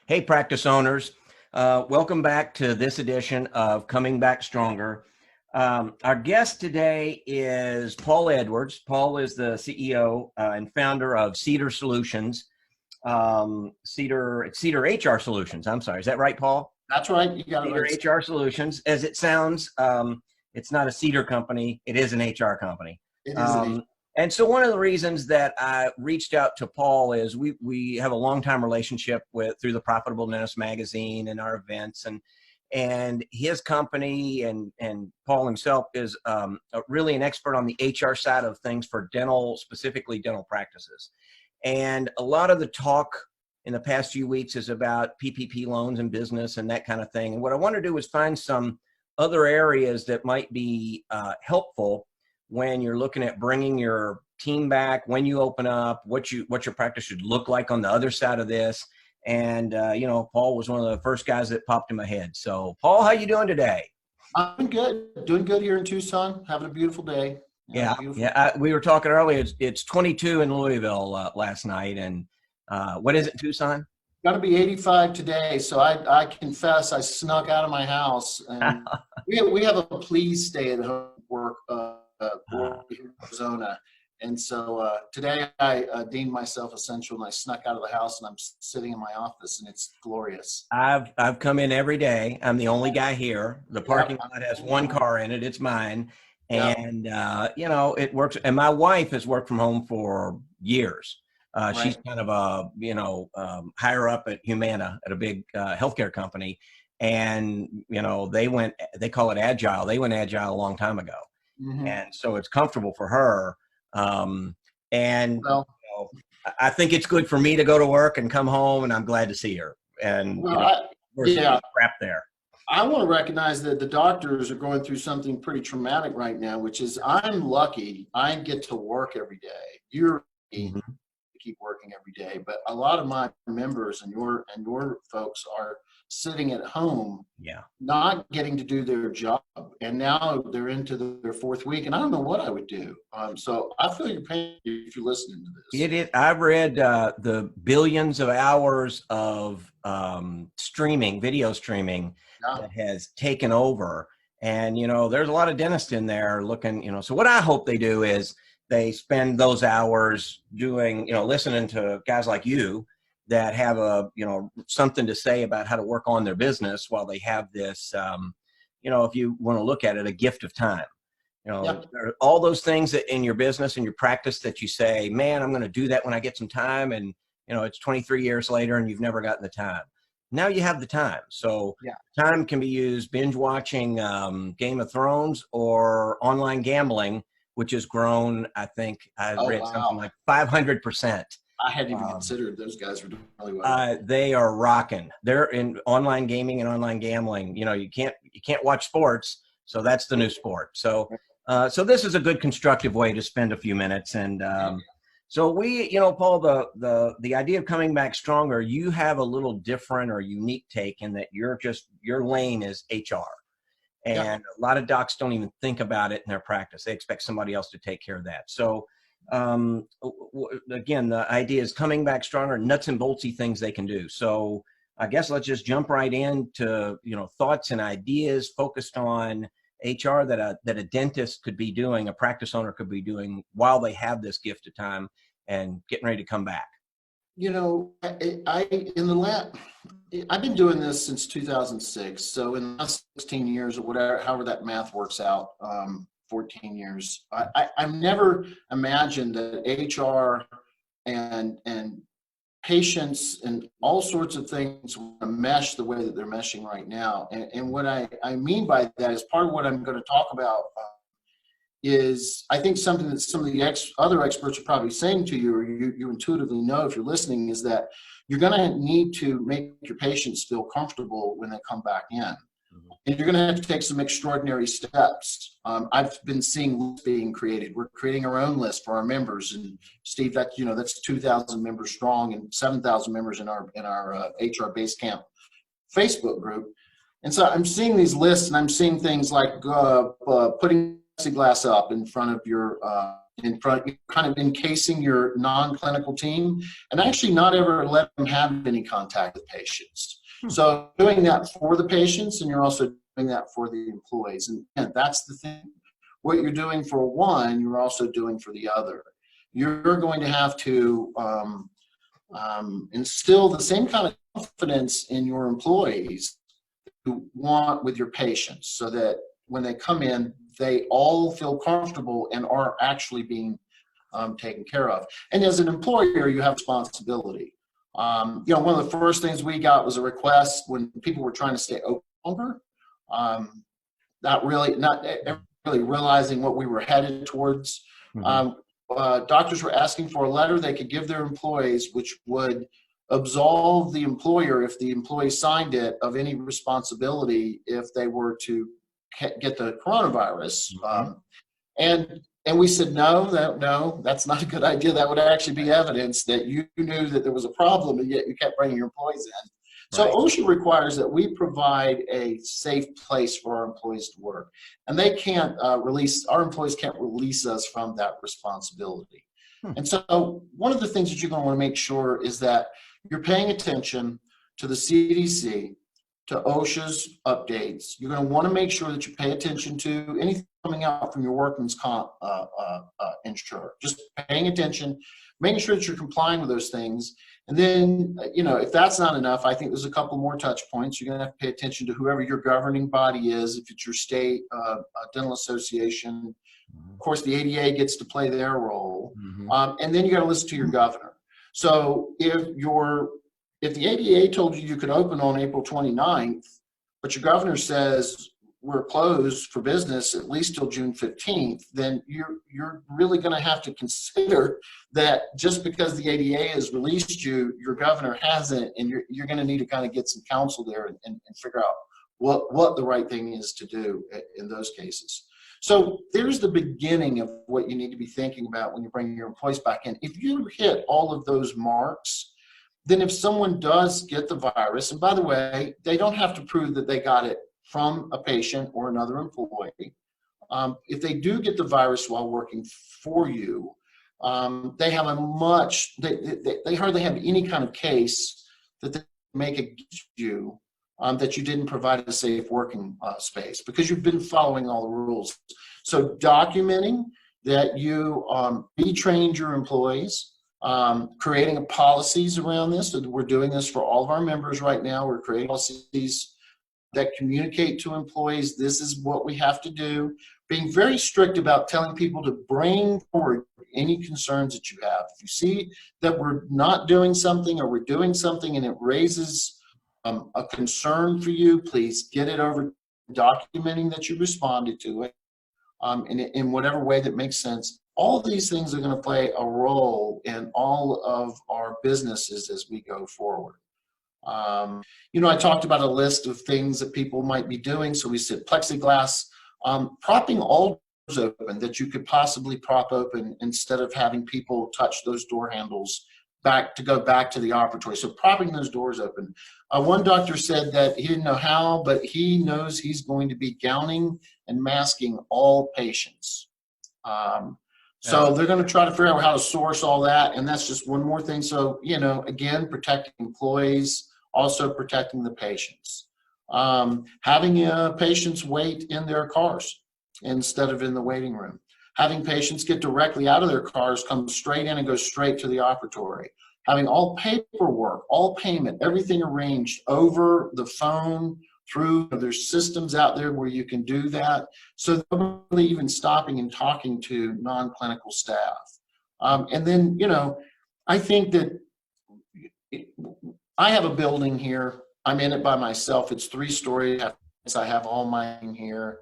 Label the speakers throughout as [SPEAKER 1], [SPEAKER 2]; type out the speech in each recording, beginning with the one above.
[SPEAKER 1] Hey, practice owners. Welcome back to this edition of Coming Back Stronger. Our guest today is Paul Edwards. Paul is the CEO and founder of CEDR Solutions. CEDR HR Solutions. I'm sorry. Is that right, Paul?
[SPEAKER 2] That's right. You got it right.
[SPEAKER 1] CEDR HR Solutions. As it sounds, it's not a CEDR company. It is an HR company.
[SPEAKER 2] It is an HR.
[SPEAKER 1] And so one of the reasons that I reached out to Paul is we have a long-time relationship through the Profitable Dentist magazine and our events, and his company and Paul himself is really an expert on the HR side of things for specifically dental practices. And a lot of the talk in the past few weeks is about PPP loans and business and that kind of thing. And what I want to do is find some other areas that might be helpful when you're looking at bringing your team back, when you open up, what your practice should look like on the other side of this. And, Paul was one of the first guys that popped in my head. So, Paul, how you doing today?
[SPEAKER 2] I'm good. Doing good here in Tucson. Having a beautiful day.
[SPEAKER 1] We were talking earlier. It's 22 in Louisville last night. And what is it, Tucson?
[SPEAKER 2] It's going to be 85 today. So I confess I snuck out of my house. And we have a please stay at home work in Arizona. And so today I deemed myself essential and I snuck out of the house and I'm sitting in my office and it's glorious.
[SPEAKER 1] I've come in every day. I'm the only guy here. The parking lot has one car in it. It's mine. And, it works. And my wife has worked from home for years. She's kind of higher up at Humana at a big healthcare company. And, they call it agile. They went agile a long time ago. Mm-hmm. And so it's comfortable for her. I think it's good for me to go to work and come home and I'm glad to see her. And we're trapped there.
[SPEAKER 2] I want to recognize that the doctors are going through something pretty traumatic right now, which is I'm lucky I get to work every day. You're mm-hmm. to keep working every day, but a lot of my members and your folks are sitting at home, not getting to do their job, and now they're into their fourth week, and I don't know what I would do. So I feel your pain if you're listening to this.
[SPEAKER 1] I've read the billions of hours of video streaming that has taken over, and there's a lot of dentists in there looking. So what I hope they do is they spend those hours doing, listening to guys like you that have something to say about how to work on their business while they have this, if you want to look at it, a gift of time. There are all those things that in your business and your practice that you say, man, I'm going to do that when I get some time. And, it's 23 years later and you've never gotten the time. Now you have the time. So time can be used binge watching Game of Thrones or online gambling, which has grown, I think I read something like 500%.
[SPEAKER 2] I hadn't even considered those guys were doing really well.
[SPEAKER 1] They are rocking. They're in online gaming and online gambling. You can't watch sports, so that's the new sport. So this is a good constructive way to spend a few minutes. And so we, Paul, the idea of coming back stronger, you have a little different or unique take in that your lane is HR. And a lot of docs don't even think about it in their practice. They expect somebody else to take care of that. So again, the idea is coming back stronger, nuts and boltsy things they can do. So I guess let's just jump right into, thoughts and ideas focused on HR that a dentist could be doing, a practice owner could be doing while they have this gift of time and getting ready to come back.
[SPEAKER 2] I've been doing this since 2006. So in the last 16 years or however that math works out, 14 years. I've never imagined that HR and patients and all sorts of things mesh the way that they're meshing right now. And what I mean by that is part of what I'm going to talk about is I think something that some of the other experts are probably saying to you, or you intuitively know if you're listening, is that you're going to need to make your patients feel comfortable when they come back in. And you're going to have to take some extraordinary steps. I've been seeing lists being created. We're creating our own list for our members. And Steve, that's 2,000 members strong and 7,000 members in our HR Basecamp Facebook group. And so I'm seeing these lists, and I'm seeing things like putting plexiglass up in front of your in front, kind of encasing your non-clinical team, and actually not ever let them have any contact with patients. So doing that for the patients, and you're also doing that for the employees. And that's the thing. What you're doing for one, you're also doing for the other. You're going to have to instill the same kind of confidence in your employees you want with your patients, so that when they come in, they all feel comfortable and are actually being taken care of. And as an employer, you have responsibility. One of the first things we got was a request when people were trying to stay open longer, not really realizing what we were headed towards. Doctors were asking for a letter they could give their employees, which would absolve the employer, if the employee signed it, of any responsibility if they were to get the coronavirus. And we said, no, that's not a good idea. That would actually be evidence that you knew that there was a problem, and yet you kept bringing your employees in. So OSHA requires that we provide a safe place for our employees to work. And they can't our employees can't release us from that responsibility. And so one of the things that you're going to want to make sure is that you're paying attention to the CDC, to OSHA's updates. You're going to want to make sure that you pay attention to anything coming out from your workman's comp insurer. Just paying attention, making sure that you're complying with those things. And then, if that's not enough, I think there's a couple more touch points. You're going to have to pay attention to whoever your governing body is. If it's your state dental association, of course, the ADA gets to play their role. And then you got to listen to your governor. So if the ADA told you could open on April 29th, but your governor says we're closed for business at least till June 15th, then you're really going to have to consider that just because the ADA has released you, your governor hasn't, and you're going to need to kind of get some counsel there and figure out what the right thing is to do in those cases. So there's the beginning of what you need to be thinking about when you bring your employees back in. If you hit all of those marks, then if someone does get the virus, and by the way, they don't have to prove that they got it from a patient or another employee. If they do get the virus while working for you, they have they hardly have any kind of case that they make against you that you didn't provide a safe working space, because you've been following all the rules. So documenting that you retrained your employees, creating policies around this. So we're doing this for all of our members right now. We're creating policies that communicate to employees, this is what we have to do. Being very strict about telling people to bring forward any concerns that you have. If you see that we're not doing something, or we're doing something and it raises a concern for you, please get it over, documenting that you responded to it in whatever way that makes sense. All of these things are going to play a role in all of our businesses as we go forward. I talked about a list of things that people might be doing. So we said plexiglass, propping all doors open that you could possibly prop open instead of having people touch those door handles to go back to the operatory. So propping those doors open. One doctor said that he didn't know how, but he knows he's going to be gowning and masking all patients. So they're going to try to figure out how to source all that. And that's just one more thing. So, again, protecting employees, also protecting the patients. Having patients wait in their cars instead of in the waiting room. Having patients get directly out of their cars, come straight in and go straight to the operatory. Having all paperwork, all payment, everything arranged over the phone, through, there's systems out there where you can do that. So nobody even stopping and talking to non-clinical staff. And then, I think that I have a building here. I'm in it by myself. It's 3-story. I have all mine here.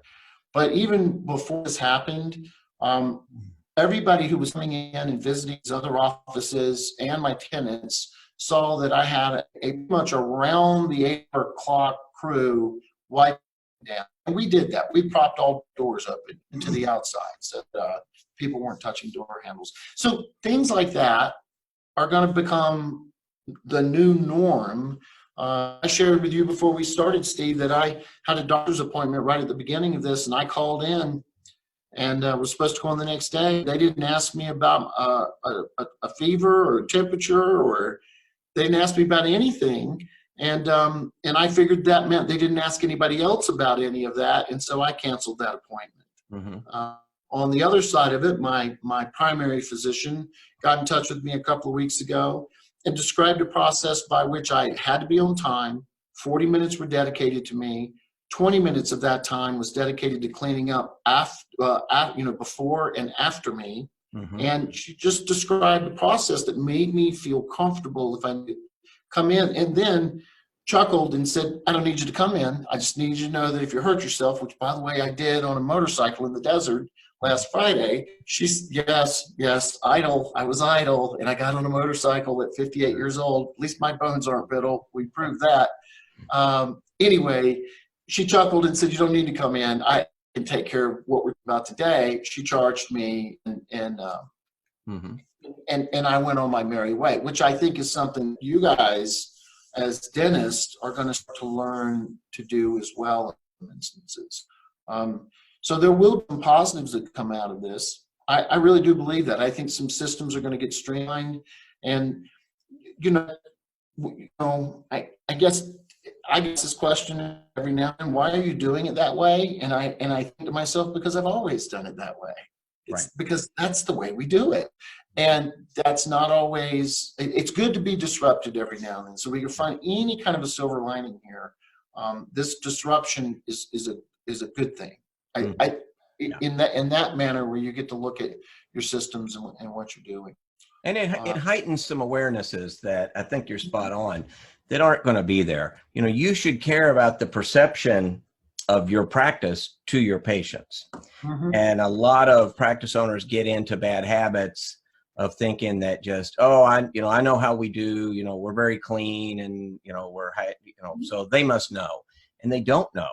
[SPEAKER 2] But even before this happened, everybody who was coming in and visiting these other offices and my tenants saw that I had pretty much around the 8 o'clock crew wiping down. And we did that. We propped all doors open into the outside so that people weren't touching door handles. So things like that are going to become the new norm. I shared with you before we started, Steve, that I had a doctor's appointment right at the beginning of this, and I called in and was supposed to go on the next day. They didn't ask me about a fever or temperature, or they didn't ask me about anything. And I figured that meant they didn't ask anybody else about any of that, and so I canceled that appointment. On the other side of it, my primary physician got in touch with me a couple of weeks ago and described a process by which I had to be on time. 40 minutes were dedicated to me. 20 minutes of that time was dedicated to cleaning up before and after me. And she just described a process that made me feel comfortable if I come in, and then chuckled and said, I don't need you to come in. I just need you to know that if you hurt yourself, which by the way I did on a motorcycle in the desert last Friday. She's, yes, idle. I was idle, and I got on a motorcycle at 58 years old. At least my bones aren't brittle. We proved that. Anyway, she chuckled and said, you don't need to come in. I can take care of what we're about today. She charged me, and I went on my merry way, which I think is something you guys as dentists are going to start to learn to do as well in some instances. So there will be some positives that come out of this. I really do believe that. I think some systems are going to get streamlined, and I guess this question every now and then, why are you doing it that way? And I think to myself, because I've always done it that way. It's because that's the way we do it. And that's not always, it's good to be disrupted every now and then. So we can find any kind of a silver lining here. This disruption is a good thing. In that manner where you get to look at your systems and what you're doing.
[SPEAKER 1] And it heightens some awarenesses that I think you're spot on that aren't going to be there. You should care about the perception of your practice to your patients. And a lot of practice owners get into bad habits of thinking that just, I know how we do, we're very clean, and, so they must know, and they don't know.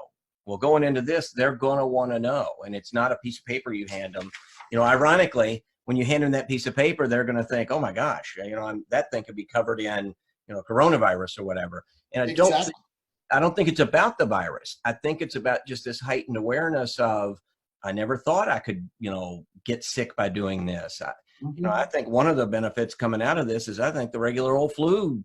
[SPEAKER 1] Well, going into this, they're going to want to know, and it's not a piece of paper you hand them. Ironically, when you hand them that piece of paper, they're going to think, oh my gosh, that thing could be covered in, coronavirus or whatever. And I don't think it's about the virus. I think it's about just this heightened awareness of, I never thought I could, get sick by doing this. I think one of the benefits coming out of this is I think the regular old flu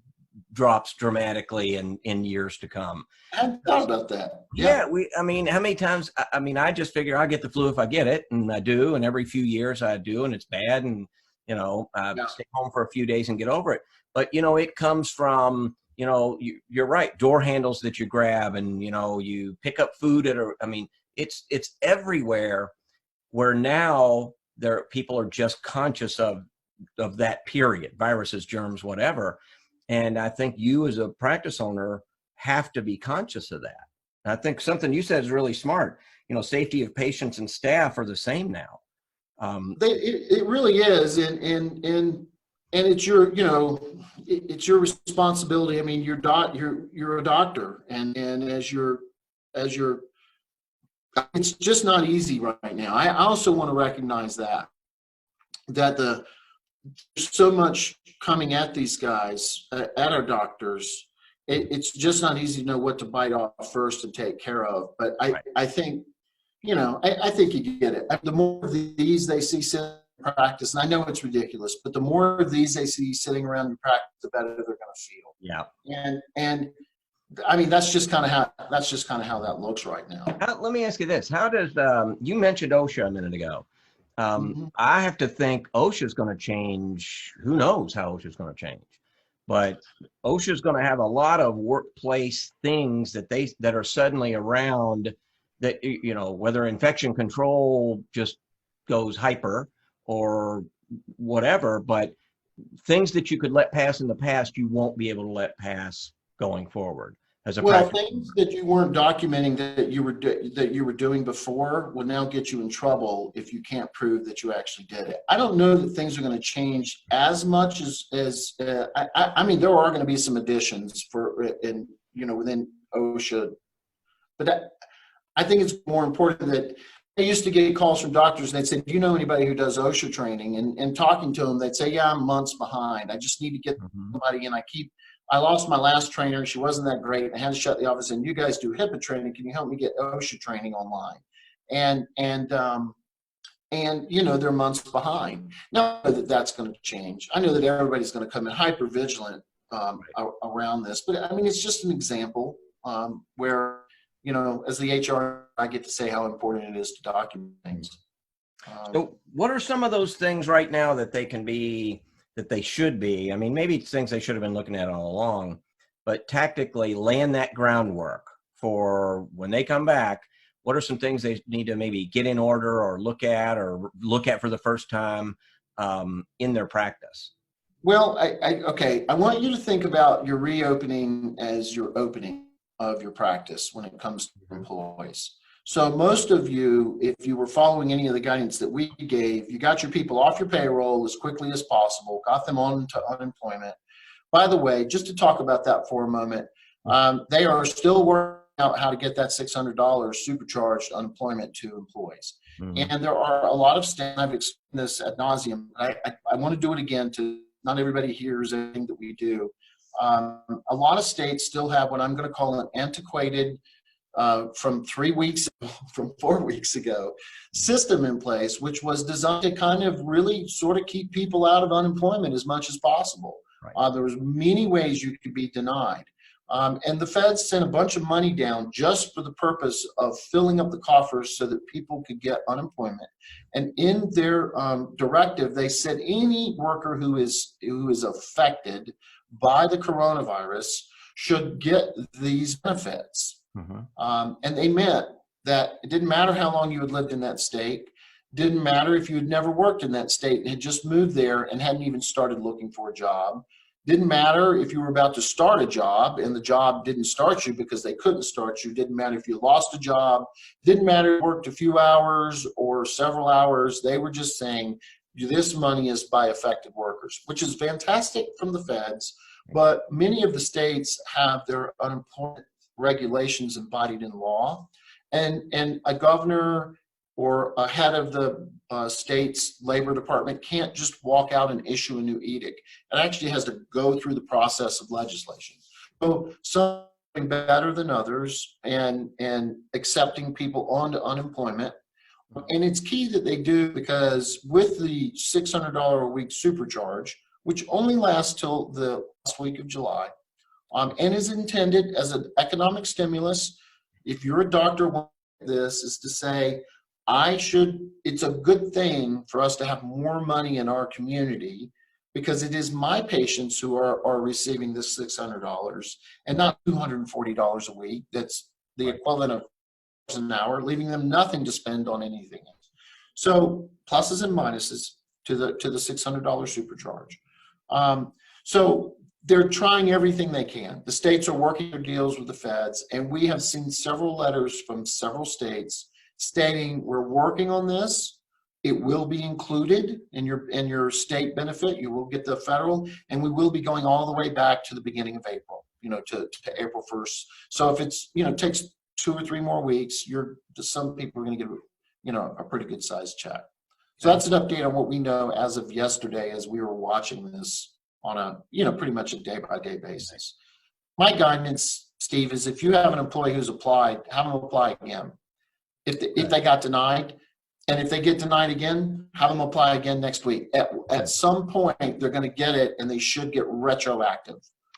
[SPEAKER 1] drops dramatically in years to come.
[SPEAKER 2] I hadn't thought about that.
[SPEAKER 1] Yeah. How many times, I just figure I'll get the flu if I get it, and I do, and every few years I do, and it's bad, and, stay home for a few days and get over it. But, it comes from, you're right, door handles that you grab, and, you pick up food it's everywhere, where now people are just conscious of that period, viruses, germs, whatever. And I think you as a practice owner have to be conscious of that. And I think something you said is really smart. Safety of patients and staff are the same now.
[SPEAKER 2] It really is. And it's your, it's your responsibility. I mean, you're a doctor, and as you're, it's just not easy right now. I also want to recognize that there's so much coming at these guys, at our doctors. It's just not easy to know what to bite off first and take care of. But I think, I think you get it. The more of these they see sitting in practice, and I know it's ridiculous, but the more of these they see sitting around in practice, the better they're going to feel.
[SPEAKER 1] Yeah.
[SPEAKER 2] And that's just kind of how that looks right now.
[SPEAKER 1] Let me ask you this: how does you mentioned OSHA a minute ago? I have to think OSHA is going to change. Who knows how OSHA is going to change? But OSHA is going to have a lot of workplace things that are suddenly around. That whether infection control just goes hyper or whatever, but things that you could let pass in the past, you won't be able to let pass going forward.
[SPEAKER 2] Things that you weren't documenting that you were doing before will now get you in trouble if you can't prove that you actually did it. I don't know that things are going to change as much as there are going to be some additions within OSHA, but I think it's more important that I used to get calls from doctors and they'd say, do you know anybody who does OSHA training? And talking to them, they'd say, yeah, I'm months behind. I just need to get somebody, and I lost my last trainer. She wasn't that great. I had to shut the office, and you guys do HIPAA training. Can you help me get OSHA training online? And And, they're months behind. Now I know that that's going to change. I know that everybody's going to come in hyper vigilant around this, but I mean, it's just an example where, as the HR, I get to say how important it is to document things.
[SPEAKER 1] So what are some of those things right now that they should be? I mean, maybe it's things they should have been looking at all along, but tactically laying that groundwork for when they come back. What are some things they need to maybe get in order or look at for the first time in their practice?
[SPEAKER 2] Well, okay. I want you to think about your reopening as your opening of your practice when it comes to employees. So most of you, if you were following any of the guidance that we gave, you got your people off your payroll as quickly as possible, got them on to unemployment. By the way, just to talk about that for a moment, they are still working out how to get that $600 supercharged unemployment to employees. Mm-hmm. And there are a lot of states, I've explained this ad nauseum, I want to do it again to not everybody hears anything that we do. A lot of states still have what I'm going to call an antiquated from 4 weeks ago system in place, which was designed to kind of really sort of keep people out of unemployment as much as possible. Right. There was many ways you could be denied. And the feds sent a bunch of money down just for the purpose of filling up the coffers so that people could get unemployment. And in their directive, they said any worker who is affected by the coronavirus should get these benefits. Mm-hmm. And they meant that it didn't matter how long you had lived in that state, didn't matter if you had never worked in that state and had just moved there and hadn't even started looking for a job. Didn't matter if you were about to start a job and the job didn't start you because they couldn't start you. Didn't matter if you lost a job. Didn't matter if you worked a few hours or several hours. They were just saying this money is by affected workers, which is fantastic from the feds. But many of the states have their unemployment regulations embodied in law. And a governor or a head of the state's labor department can't just walk out and issue a new edict. It actually has to go through the process of legislation. So some better than others and accepting people onto unemployment. And it's key that they do because with the $600 a week supercharge, which only lasts till the last week of July, and is intended as an economic stimulus, if you're a doctor, this is to say, it's a good thing for us to have more money in our community because it is my patients who are receiving this $600 and not $240 a week. That's the equivalent of an hour, leaving them nothing to spend on anything else. So pluses and minuses to the $600 supercharge. So they're trying everything they can. The states are working their deals with the feds, and we have seen several letters from several states stating we're working on this. It will be included in your state benefit. You will get the federal, and we will be going all the way back to the beginning of April, to April 1st. So if it's, takes 2 or 3 more weeks, some people are going to get, a pretty good sized check. So that's an update on what we know as of yesterday, as we were watching this on a, pretty much a day-by-day basis. My guidance, Steve, is if you have an employee who's applied, have them apply again. If they got denied, and if they get denied again, have them apply again next week. At some point, they're going to get it, and they should get retroactive.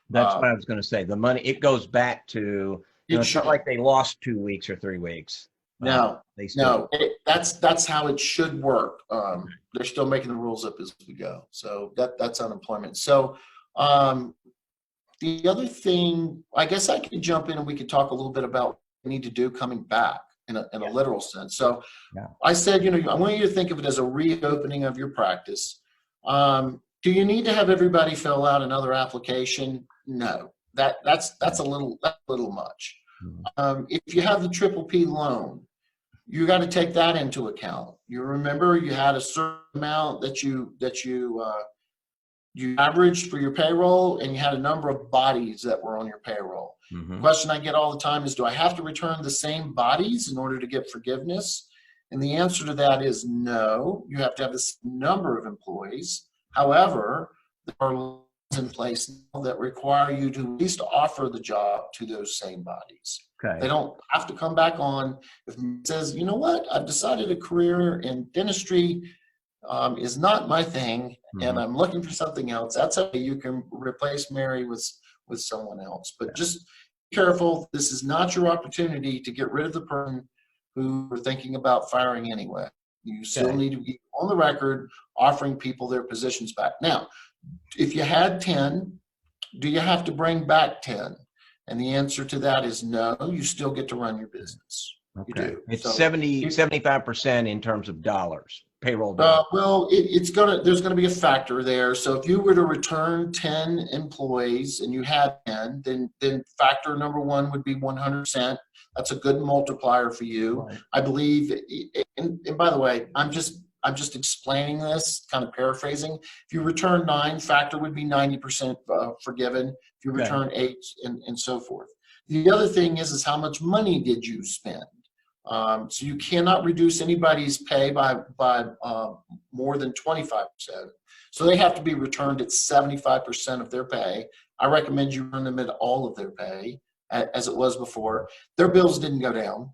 [SPEAKER 1] That's what I was going to say. The money, it goes back to, it's not like they lost 2 weeks or 3 weeks.
[SPEAKER 2] That's how it should work. They're still making the rules up as we go. So that's unemployment. So the other thing, I guess I could jump in and we could talk a little bit about what we need to do coming back in a literal sense. So I said, I want you to think of it as a reopening of your practice. Do you need to have everybody fill out another application? No, that's a little much. If you have the PPP loan, you got to take that into account. You remember you had a certain amount that you averaged for your payroll, and you had a number of bodies that were on your payroll. Mm-hmm. The question I get all the time is, do I have to return the same bodies in order to get forgiveness? And the answer to that is no. You have to have this number of employees. However, there are in place now that require you to at least offer the job to those same bodies.
[SPEAKER 1] Okay.
[SPEAKER 2] They don't have to come back on. If it says, you know what, I've decided a career in dentistry is not my thing, and I'm looking for something else. That's how you can replace Mary with someone else. But just be careful. This is not your opportunity to get rid of the person who are thinking about firing anyway. You still need to be on the record offering people their positions back. Now, if you had 10, do you have to bring back 10? And the answer to that is no. You still get to run your business.
[SPEAKER 1] Okay.
[SPEAKER 2] You do.
[SPEAKER 1] It's
[SPEAKER 2] so
[SPEAKER 1] 75% in terms of dollars, payroll dollars.
[SPEAKER 2] Well, there's gonna be a factor there. So if you were to return 10 employees and you had 10, then factor number one would be 100%. That's a good multiplier for you.
[SPEAKER 1] Right.
[SPEAKER 2] I believe, and by the way, I'm just explaining this, kind of paraphrasing. If you return 9, factor would be 90% forgiven. If you return 8, and so forth. The other thing is how much money did you spend? So you cannot reduce anybody's pay by more than 25%. So they have to be returned at 75% of their pay. I recommend you run them at all of their pay as it was before. Their bills didn't go down.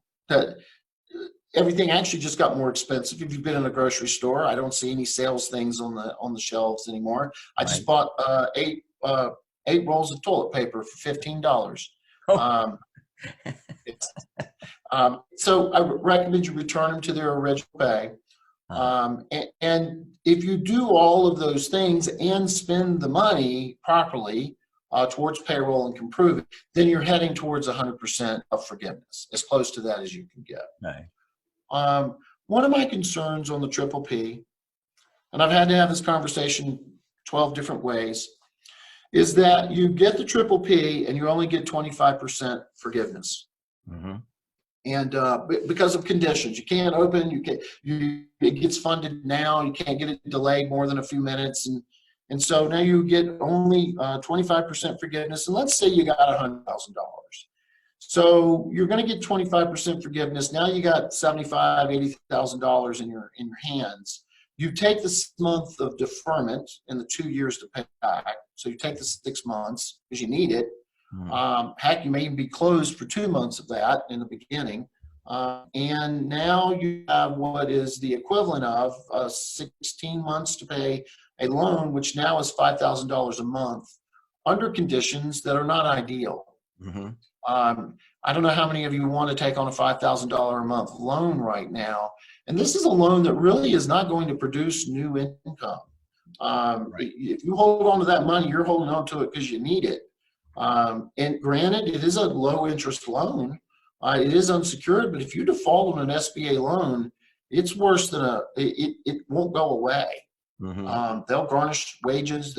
[SPEAKER 2] Everything actually just got more expensive. If you've been in a grocery store, I don't see any sales things on the shelves anymore. I just bought 8 rolls of toilet paper for $15. So I recommend you return them to their original pay. And if you do all of those things and spend the money properly towards payroll and can prove it, then you're heading towards 100% of forgiveness, as close to that as you can get.
[SPEAKER 1] Okay.
[SPEAKER 2] One of my concerns on the Triple P, and I've had to have this conversation 12 different ways, is that you get the Triple P and you only get 25% forgiveness. And because of conditions, you can't open, it gets funded now, you can't get it delayed more than a few minutes. And so now you get only 25% forgiveness. And let's say you got $100,000. So you're going to get 25% forgiveness. Now you got $75,000, $80,000 in your hands. You take the month of deferment and the 2 years to pay back. So you take the 6 months because you need it. Heck, you may even be closed for 2 months of that in the beginning. And now you have what is the equivalent of 16 months to pay a loan, which now is $5,000 a month under conditions that are not ideal. I don't know how many of you want to take on a $5,000 a month loan right now. And this is a loan that really is not going to produce new income. If you hold on to that money, you're holding on to it because you need it. And granted, it is a low interest loan. It is unsecured, but if you default on an SBA loan, it's worse than it won't go away. They'll garnish wages.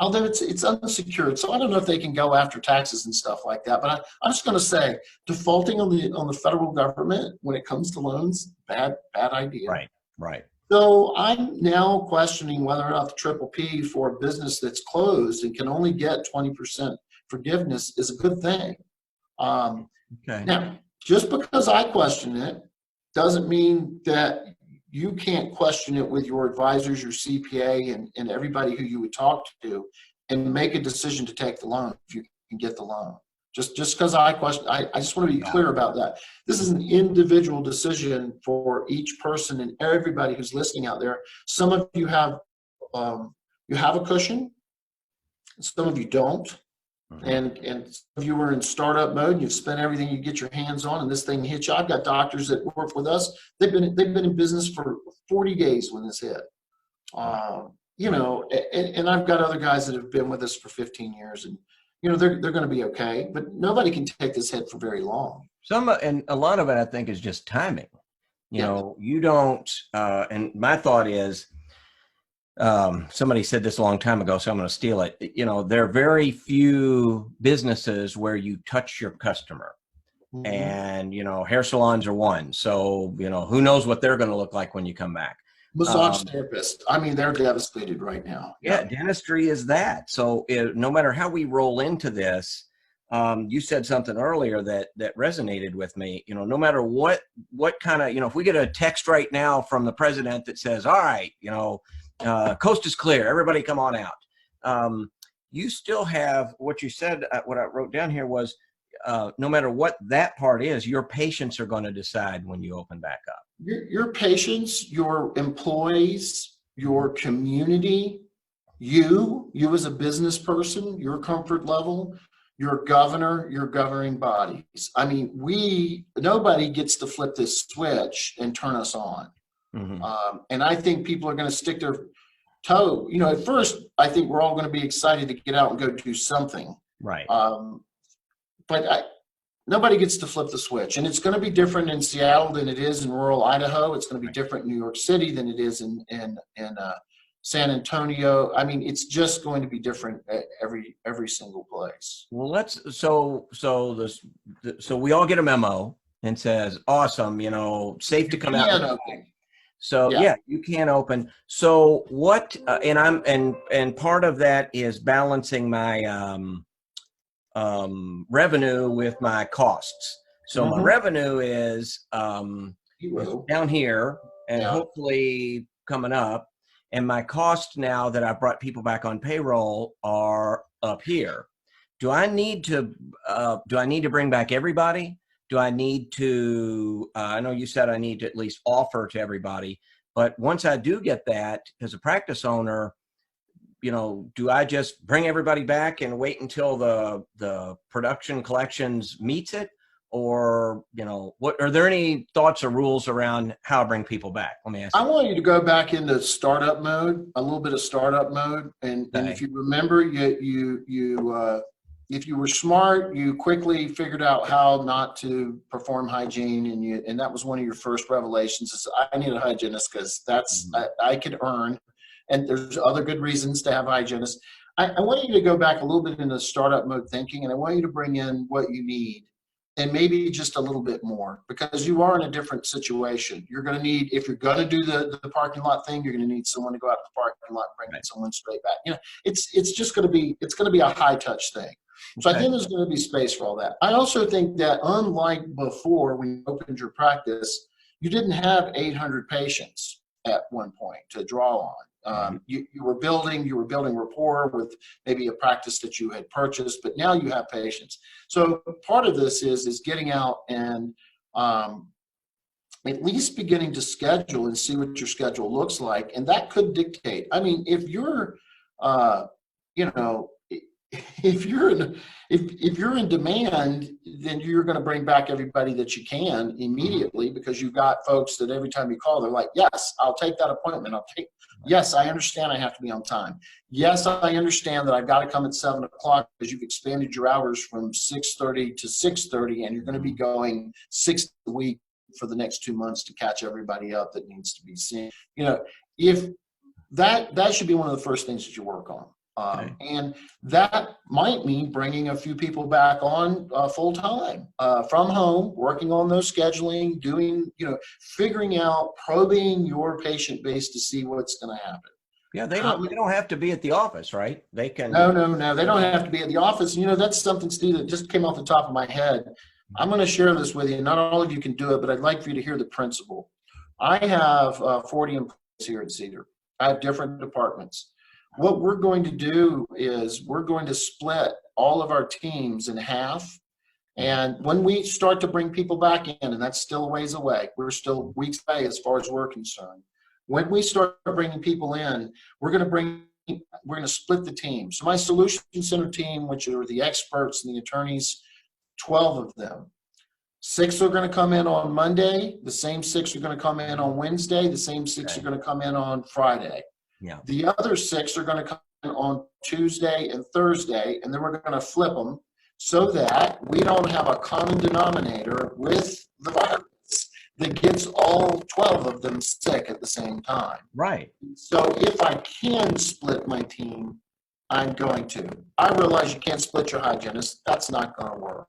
[SPEAKER 2] Although it's unsecured, so I don't know if they can go after taxes and stuff like that. But I'm just going to say, defaulting on the federal government when it comes to loans, bad idea.
[SPEAKER 1] Right.
[SPEAKER 2] So I'm now questioning whether or not the Triple P for a business that's closed and can only get 20% forgiveness is a good thing. Now, just because I question it doesn't mean that you can't question it with your advisors, your CPA, and everybody who you would talk to, and make a decision to take the loan if you can get the loan. Just because I question, I just want to be clear about that. This is an individual decision for each person and everybody who's listening out there. Some of you have a cushion, some of you don't. And some of you are in startup mode and you've spent everything you get your hands on and this thing hits you. I've got doctors that work with us. They've been in business for 40 days when this hit. And I've got other guys that have been with us for 15 years and they're going to be okay, but nobody can take this hit for very long.
[SPEAKER 1] And a lot of it I think is just timing. You don't and my thought is, somebody said this a long time ago, so I'm going to steal it. There are very few businesses where you touch your customer. And, hair salons are one. So, who knows what they're going to look like when you come back.
[SPEAKER 2] Massage therapist. I mean, they're devastated right now.
[SPEAKER 1] Yeah, dentistry is that. So no matter how we roll into this, you said something earlier that resonated with me. No matter what kind of, if we get a text right now from the president that says, all right, coast is clear, everybody come on out. you still have what you said. What I wrote down here was, no matter what that part is, your patients are going to decide when you open back up.
[SPEAKER 2] Your patients, your employees, your community, you as a business person, your comfort level, your governor, your governing bodies. I mean, nobody gets to flip this switch and turn us on.
[SPEAKER 1] Mm-hmm.
[SPEAKER 2] And I think people are going to stick their toe. At first, I think we're all going to be excited to get out and go do something.
[SPEAKER 1] Right.
[SPEAKER 2] But nobody gets to flip the switch. And it's going to be different in Seattle than it is in rural Idaho. It's going to be different in New York City than it is in San Antonio. I mean, it's just going to be different at every single place.
[SPEAKER 1] Well, so we all get a memo and says, awesome, safe to come out. So yeah, you can open. So what, and part of that is balancing my revenue with my costs. So my revenue is down here and hopefully coming up. And my costs now that I brought people back on payroll are up here. Do I need to bring back everybody? Do I need to, I know you said I need to at least offer to everybody, but once I do get that as a practice owner, do I just bring everybody back and wait until the production collections meets it? Or, what are there any thoughts or rules around how to bring people back? Let me ask you.
[SPEAKER 2] I want you to go back into startup mode, a little bit of startup mode. And if you remember, if you were smart, you quickly figured out how not to perform hygiene. And that was one of your first revelations is I need a hygienist because I could earn. And there's other good reasons to have a hygienist. I want you to go back a little bit into startup mode thinking, and I want you to bring in what you need. And maybe just a little bit more because you are in a different situation. You're going to need, if you're going to do the parking lot thing, you're going to need someone to go out to the parking lot and bring someone straight back. It's just going to be, a high touch thing. So I think there's going to be space for all that. I also think that unlike before when you opened your practice, you didn't have 800 patients at one point to draw on. You were building rapport with maybe a practice that you had purchased, but now you have patients. So part of this is getting out and at least beginning to schedule and see what your schedule looks like, and that could dictate. I mean, if you're if you're in demand, then you're going to bring back everybody that you can immediately because you've got folks that every time you call, they're like, yes, I'll take that appointment. Yes, I understand I have to be on time. Yes, I understand that I've got to come at 7 o'clock because you've expanded your hours from 6:30 to 6:30 and you're going to be going 6 a week for the next 2 months to catch everybody up that needs to be seen. If that should be one of the first things that you work on. And that might mean bringing a few people back on full time from home, working on those scheduling, doing, figuring out, probing your patient base to see what's going to happen.
[SPEAKER 1] Yeah, they don't have to be at the office, right? They can.
[SPEAKER 2] No, they don't have to be at the office. That's something, Steve, that just came off the top of my head. I'm going to share this with you. Not all of you can do it, but I'd like for you to hear the principle. I have 40 employees here at CEDR. I have different departments. What we're going to do is we're going to split all of our teams in half. And when we start to bring people back in, and that's still a ways away, we're still weeks away as far as we're concerned. When we start bringing people in, we're going to split the team. So my Solution Center team, which are the experts and the attorneys, 12 of them. 6 are going to come in on Monday. The same 6 are going to come in on Wednesday. The same 6 are going to come in on Friday. Yeah. The other 6 are going to come in on Tuesday and Thursday, and then we're going to flip them so that we don't have a common denominator with the virus that gets all 12 of them sick at the same time.
[SPEAKER 1] Right.
[SPEAKER 2] So if I can split my team, I'm going to. I realize you can't split your hygienist. That's not going to work.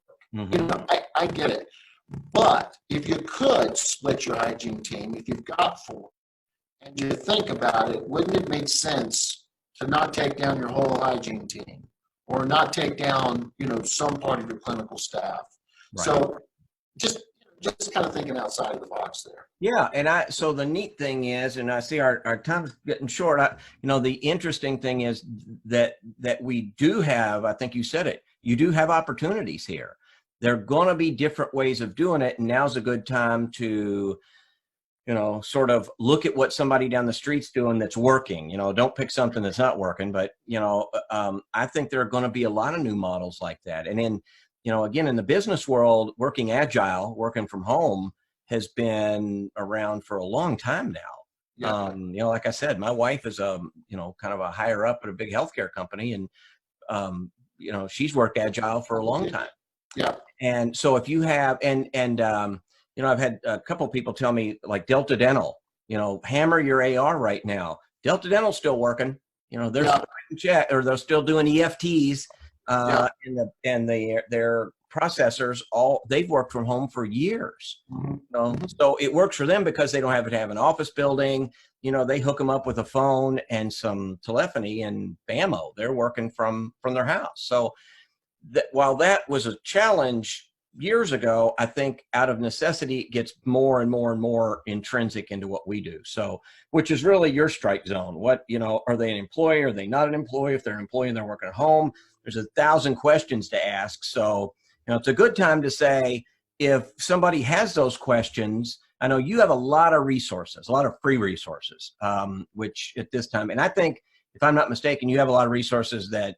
[SPEAKER 2] I get it. But if you could split your hygiene team, if you've got 4, and you think about it, wouldn't it make sense to not take down your whole hygiene team or not take down, some part of your clinical staff? Right. So just just kind of thinking outside of the box there.
[SPEAKER 1] Yeah, and so the neat thing is, and I see our time's getting short. The interesting thing is that we do have, I think you said it, you do have opportunities here. There are going to be different ways of doing it, and now's a good time to, sort of look at what somebody down the street's doing that's working. Don't pick something that's not working, but I think there are going to be a lot of new models like that. And then, again, in the business world, working agile, working from home has been around for a long time now.
[SPEAKER 2] Yeah.
[SPEAKER 1] Like I said, my wife is kind of a higher up at a big healthcare company, and she's worked agile for a long time.
[SPEAKER 2] Yeah.
[SPEAKER 1] And so if you have, I've had a couple of people tell me, like Delta Dental, hammer your AR right now. Delta Dental's still working. They're still writing check, or they're still doing EFTs, and their processors, they've worked from home for years. So it works for them because they don't have to have an office building. They hook them up with a phone and some telephony, and bammo, they're working from their house. So while that was a challenge years ago, I think out of necessity, it gets more and more and more intrinsic into what we do. So, which is really your strike zone. What, are they an employee? Are they not an employee? If they're an employee and they're working at home, there's 1,000 questions to ask. So, it's a good time to say, if somebody has those questions, I know you have a lot of resources, a lot of free resources, which at this time, and I think, if I'm not mistaken, you have a lot of resources that,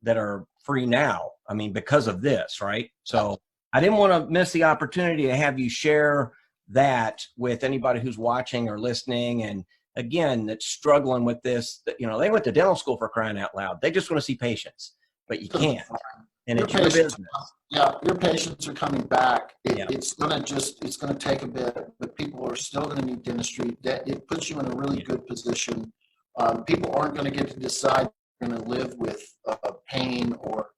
[SPEAKER 1] that are free now. I mean, because of this, right? So I didn't want to miss the opportunity to have you share that with anybody who's watching or listening. And again, that's struggling with this, they went to dental school, for crying out loud. They just want to see patients, but you can't. And it's your business.
[SPEAKER 2] Yeah, your patients are coming back. It's going to take a bit, but people are still going to need dentistry. It puts you in a really good position. People aren't going to get to decide they're going to live with pain or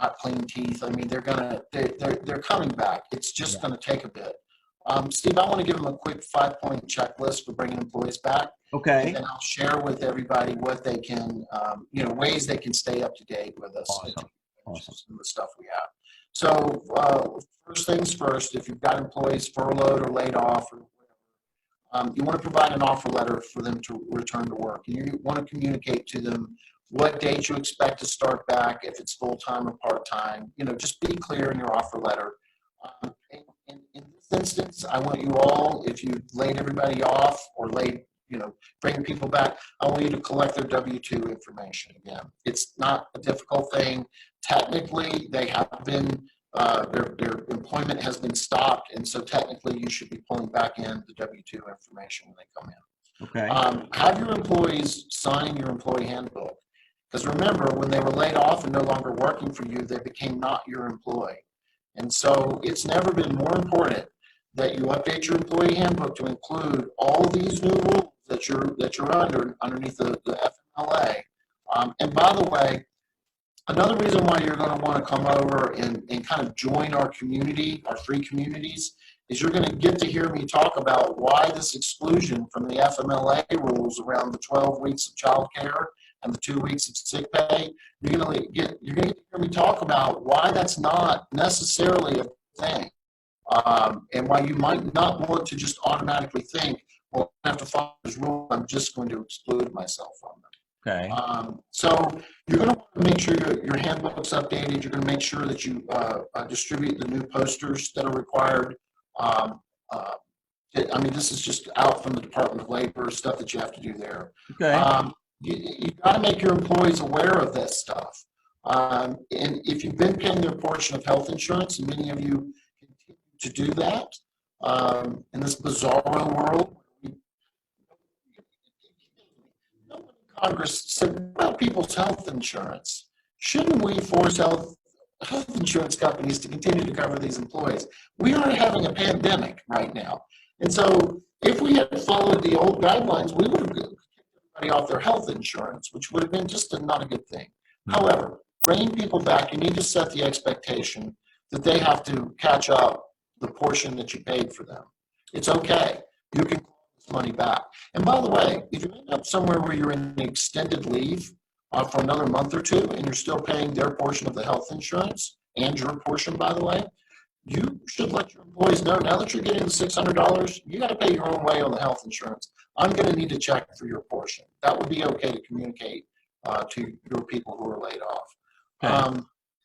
[SPEAKER 2] not clean teeth. I mean, they're coming back. It's just going to take a bit. Steve, I want to give them a quick 5-point checklist for bringing employees back.
[SPEAKER 1] Okay.
[SPEAKER 2] And then I'll share with everybody what they can, ways they can stay up to date with us.
[SPEAKER 1] Awesome.
[SPEAKER 2] Some of the stuff we have. So first things first, if you've got employees furloughed or laid off or whatever, you want to provide an offer letter for them to return to work. And you want to communicate to them what date you expect to start back, if it's full-time or part-time. Just be clear in your offer letter. In this instance, I want you all, if you laid everybody off or bring people back, I want you to collect their W-2 information again. It's not a difficult thing. Technically, they have been, their employment has been stopped, and so technically you should be pulling back in the W-2 information when they come in.
[SPEAKER 1] Okay.
[SPEAKER 2] Have your employees sign your employee handbook. Because remember, when they were laid off and no longer working for you, they became not your employee. And so it's never been more important that you update your employee handbook to include all these new rules that you're underneath the FMLA. And by the way, another reason why you're going to want to come over and kind of join our community, our free communities, is you're going to get to hear me talk about why this exclusion from the FMLA rules around the 12 weeks of child care and the 2 weeks of sick pay, you're going to get to hear me talk about why that's not necessarily a thing. And why you might not want to just automatically think, well, I have to follow this rule, I'm just going to exclude myself from them.
[SPEAKER 1] Okay.
[SPEAKER 2] So you're going to want to make sure your handbook's updated. You're going to make sure that you distribute the new posters that are required. This is just out from the Department of Labor, stuff that you have to do there.
[SPEAKER 1] Okay.
[SPEAKER 2] You got to make your employees aware of this stuff. And if you've been paying their portion of health insurance, and many of you continue to do that in this bizarro world, Congress said about people's health insurance. Shouldn't we force health insurance companies to continue to cover these employees? We are having a pandemic right now. And so if we had followed the old guidelines, we would have kicked everybody off their health insurance, which would have been just not a good thing. However, bringing people back, you need to set the expectation that they have to catch up the portion that you paid for them. It's okay. You can call this money back. And by the way, if you end up somewhere where you're in extended leave for another month or two and you're still paying their portion of the health insurance and your portion, by the way, you should let your employees know now that you're getting the $600, you got to pay your own way on the health insurance. I'm going to need to check for your portion. That would be okay to communicate to your people who are laid off.
[SPEAKER 1] Okay.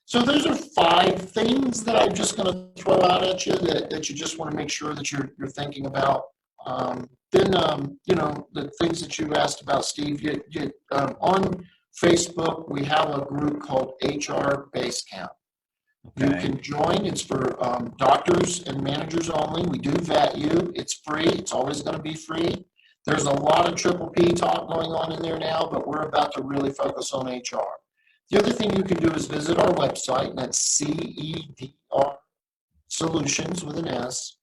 [SPEAKER 2] So those are 5 things that I'm just going to throw out at you that you just want to make sure that you're thinking about. Then, the things that you asked about, Steve, on Facebook, we have a group called HR Basecamp. You
[SPEAKER 1] Okay.
[SPEAKER 2] can join. It's for doctors and managers only. We do vet you. It's free. It's always going to be free. There's a lot of triple P talk going on in there now, but we're about to really focus on HR. The other thing you can do is visit our website, and that's CEDR Solutions with an S.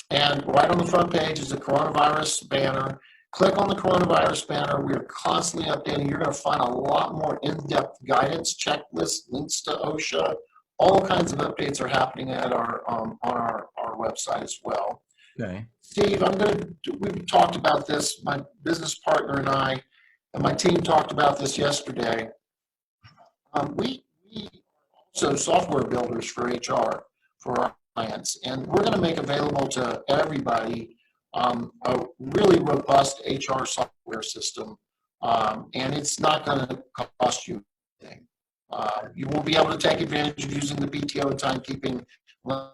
[SPEAKER 2] And right on the front page is a coronavirus banner. Click on the coronavirus banner. We're constantly updating. You're going to find a lot more in-depth guidance, checklists, links to OSHA. All kinds of updates are happening at on our website as well.
[SPEAKER 1] Okay.
[SPEAKER 2] Steve, we've talked about this. My business partner and I, and my team talked about this yesterday. We also software builders for HR for our clients, and we're going to make available to everybody a really robust HR software system, and it's not going to cost you anything. You won't be able to take advantage of using the PTO and timekeeping,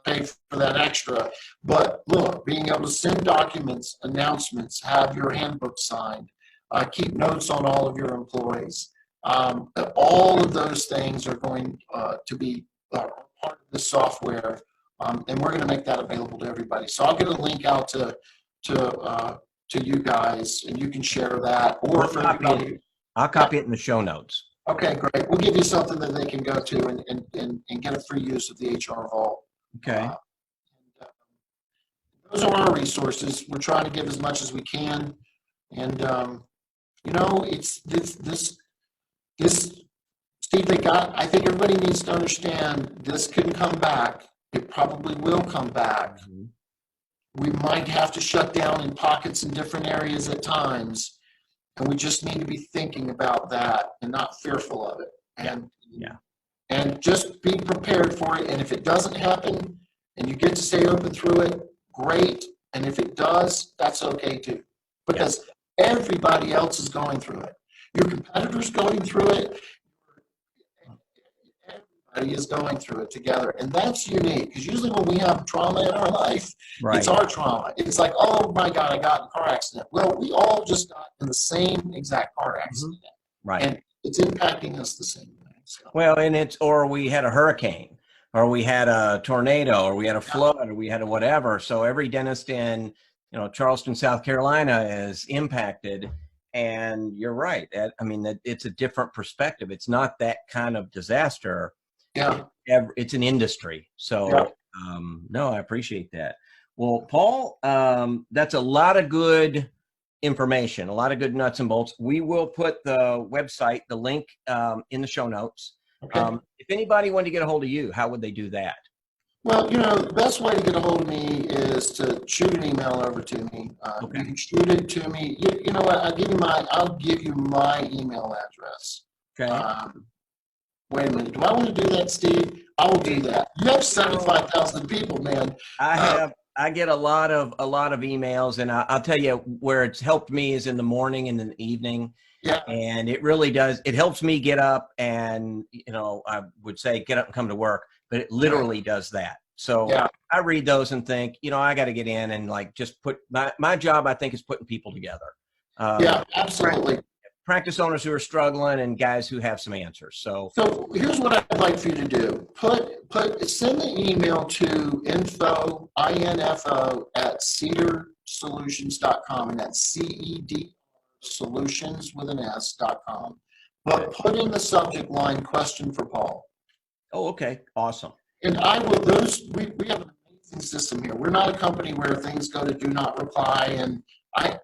[SPEAKER 2] pay for that extra. But look, being able to send documents, announcements, have your handbook signed, keep notes on all of your employees. All of those things are going to be part of the software, and we're going to make that available to everybody. So I'll get a link out to you guys, and you can share that. Or for everybody,
[SPEAKER 1] I'll copy it in the show notes.
[SPEAKER 2] Okay, great. We'll give you something that they can go to and get a free use of the HR Vault.
[SPEAKER 1] Okay.
[SPEAKER 2] Those are our resources. We're trying to give as much as we can, and it's this. Steve, I think everybody needs to understand this can come back. It probably will come back. Mm-hmm. We might have to shut down in pockets in different areas at times, and we just need to be thinking about that and not fearful of it. And just be prepared for it. And if it doesn't happen and you get to stay open through it, great. And if it does, that's okay too, because everybody else is going through it. Your competitor's going through it. Everybody is going through it together. And that's unique, because usually when we have trauma in our life, It's our trauma. It's like, oh my God, I got in a car accident. Well, we all just got in the same exact car accident. Mm-hmm. Right. And it's impacting us the same way. So.
[SPEAKER 1] Well, and or we had a hurricane, or we had a tornado, or we had a flood, or we had a whatever. So every dentist in, Charleston, South Carolina is impacted. And you're right. It's a different perspective. It's not that kind of disaster.
[SPEAKER 2] Yeah.
[SPEAKER 1] It's an industry. So, no, I appreciate that. Well, Paul, that's a lot of good information, a lot of good nuts and bolts. We will put the website, the link in the show notes. Okay. If anybody wanted to get a hold of you, how would they do that?
[SPEAKER 2] Well, the best way to get a hold of me is to shoot an email over to me. Okay. You can shoot it to me. You know what? I'll give you my email address.
[SPEAKER 1] Okay.
[SPEAKER 2] Wait a minute. Do I want to do that, Steve? I will do that. You have 75,000 people, man.
[SPEAKER 1] I get a lot of emails, and I'll tell you where it's helped me is in the morning and in the evening. Yeah. And it really does. It helps me get up and, I would say get up and come to work, but it literally does that. So I read those and think, I got to get in and just put my job, I think, is putting people together.
[SPEAKER 2] Absolutely.
[SPEAKER 1] Practice owners who are struggling and guys who have some answers. So
[SPEAKER 2] here's what I'd like for you to do. Send the email to info at cedrsolutions.com, and that's CED Solutions with an S.com. But put in the subject line, question for Paul.
[SPEAKER 1] Oh, okay. Awesome.
[SPEAKER 2] And we have an amazing system here. We're not a company where things go to do not reply, and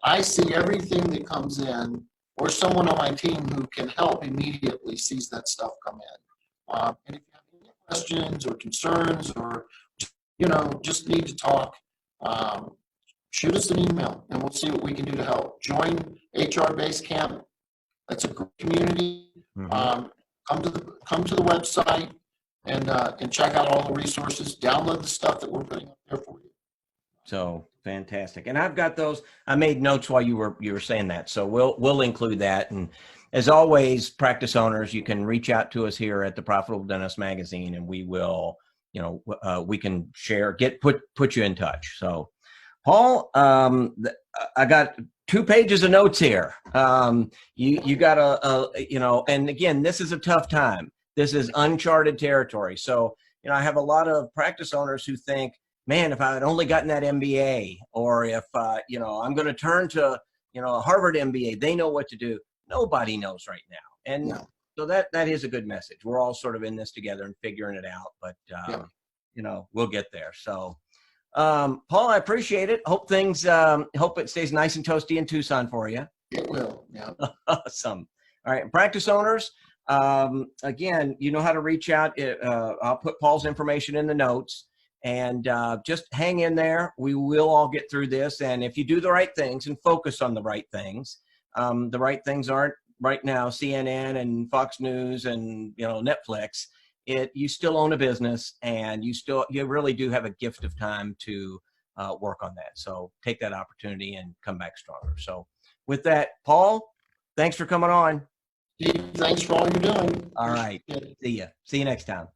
[SPEAKER 2] I see everything that comes in, or someone on my team who can help immediately sees that stuff come in. And if you have any questions or concerns, or just need to talk, shoot us an email and we'll see what we can do to help. Join HR Basecamp. That's a great community. Mm-hmm. Come to the website. and check out all the resources. Download the stuff that we're putting up there for you.
[SPEAKER 1] So fantastic. And I've got those. I made notes while you were saying that. So we'll include that. And as always, practice owners, you can reach out to us here at the Profitable Dentist Magazine, and we will, we can share, put you in touch. So Paul, I got 2 pages of notes here. You got and again, this is a tough time. This is uncharted territory. So, I have a lot of practice owners who think, man, if I had only gotten that MBA, or if, I'm going to turn to, a Harvard MBA, they know what to do. Nobody knows right now. And so that is a good message. We're all sort of in this together and figuring it out, but, we'll get there. So, Paul, I appreciate it. Hope hope it stays nice and toasty in Tucson for you.
[SPEAKER 2] It will. Yeah.
[SPEAKER 1] Awesome. All right. Practice owners. Again, you know how to reach out. I'll put Paul's information in the notes, and just hang in there. We will all get through this. And if you do the right things and focus on the right things aren't right now CNN and Fox News and, Netflix. You still own a business, and you really do have a gift of time to work on that. So take that opportunity and come back stronger. So with that, Paul, thanks for coming on.
[SPEAKER 2] Steve, thanks for all you're doing.
[SPEAKER 1] All right. See you next time.